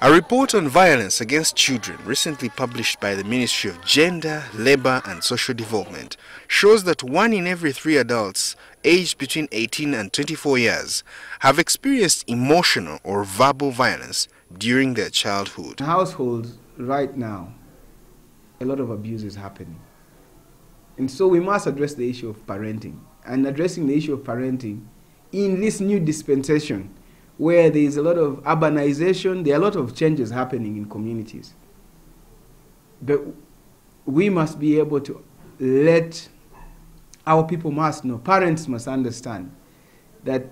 A report on violence against children recently published by the Ministry of Gender, Labour and Social Development shows that 1 in every 3 adults aged between 18 and 24 years have experienced emotional or verbal violence during their childhood. In households right now, a lot of abuse is happening. And so we must address the issue of parenting. And addressing the issue of parenting in this new dispensation, where there is a lot of urbanization, there are a lot of changes happening in communities. But we must be able to let our people must know, parents must understand that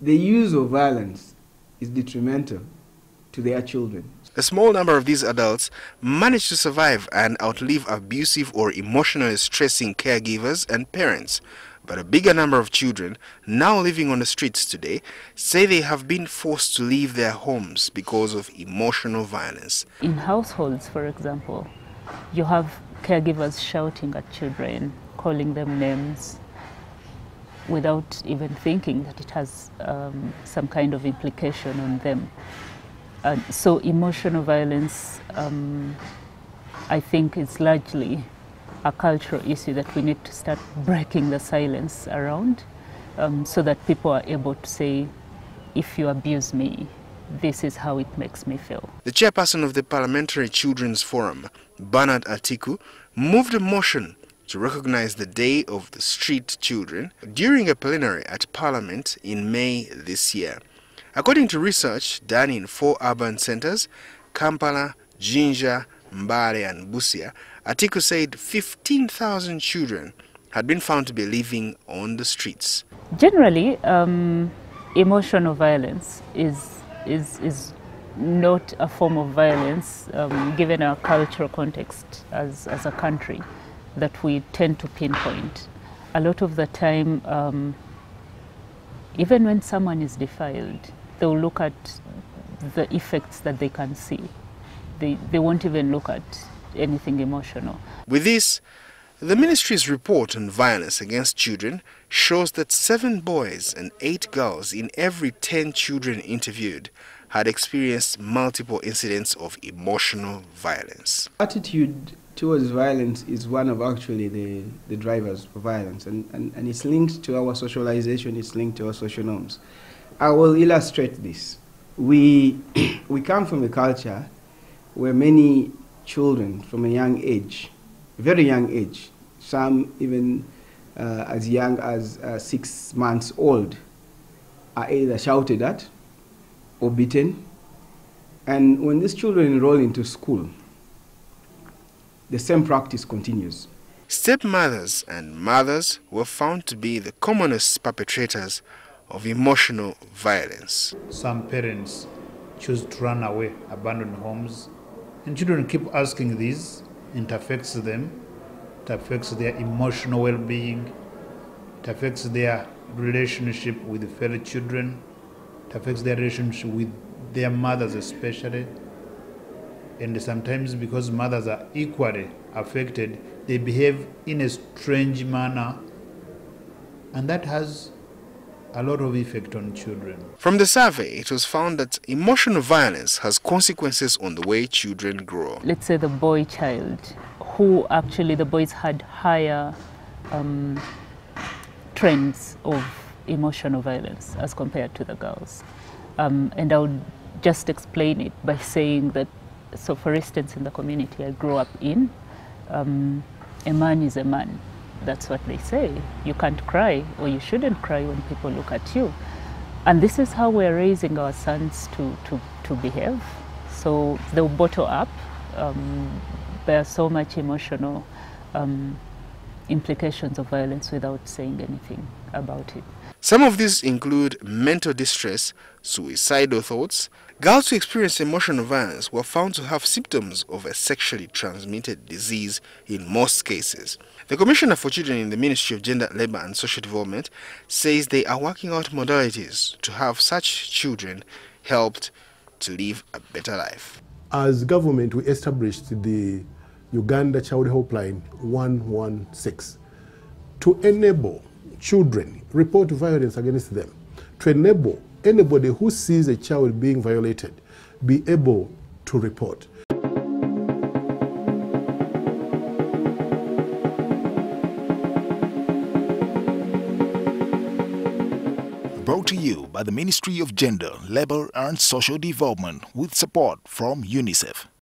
the use of violence is detrimental to their children. A small number of these adults manage to survive and outlive abusive or emotionally stressing caregivers and parents. But a bigger number of children now living on the streets today say they have been forced to leave their homes because of emotional violence. In households, for example, you have caregivers shouting at children, calling them names, without even thinking that it has some kind of implication on them. So emotional violence, I think, is largely a cultural issue that we need to start breaking the silence around, so that people are able to say, if you abuse me, this is how it makes me feel. The chairperson of the Parliamentary Children's Forum, Bernard Atiku, moved a motion to recognize the Day of the Street Children during a plenary at Parliament in May this year. According to research done in 4 urban centers, Kampala, Jinja, Mbale and Busia, Atiku said 15,000 children had been found to be living on the streets. Generally, emotional violence is not a form of violence, given our cultural context as a country, that we tend to pinpoint. A lot of the time, even when someone is defiled, they'll look at the effects that they can see. They won't even look at anything emotional. With this, the ministry's report on violence against children shows that 7 boys and 8 girls in every 10 children interviewed had experienced multiple incidents of emotional violence. Attitude towards violence is one of actually the drivers for violence, and it's linked to our socialization, it's linked to our social norms. I will illustrate this. We come from a culture where many children from a young age, very young age, some even as young as 6 months old, are either shouted at or beaten. And when these children enroll into school, the same practice continues. Stepmothers and mothers were found to be the commonest perpetrators of emotional violence. Some parents choose to run away, abandon homes, and children keep asking this. It affects them, it affects their emotional well-being, it affects their relationship with fellow children, it affects their relationship with their mothers especially. And sometimes, because mothers are equally affected, they behave in a strange manner, and that has a lot of effect on children. From the survey, it was found that emotional violence has consequences on the way children grow. Let's say the boy child, who actually the boys had higher trends of emotional violence as compared to the girls. And I would just explain it by saying that, so for instance, in the community I grew up in, a man is a man. That's what they say. You can't cry, or you shouldn't cry when people look at you. And this is how we're raising our sons to behave. So they'll bottle up. There are so much emotional implications of violence without saying anything about it. Some of these include mental distress, suicidal thoughts. Girls who experience emotional violence were found to have symptoms of a sexually transmitted disease in most cases. The Commissioner for Children in the Ministry of Gender, Labour and Social Development says they are working out modalities to have such children helped to live a better life. As government, we established the Uganda Child Helpline 116 to enable children report violence against them, to enable anybody who sees a child being violated be able to report. Brought to you by the Ministry of Gender, Labour and Social Development with support from UNICEF.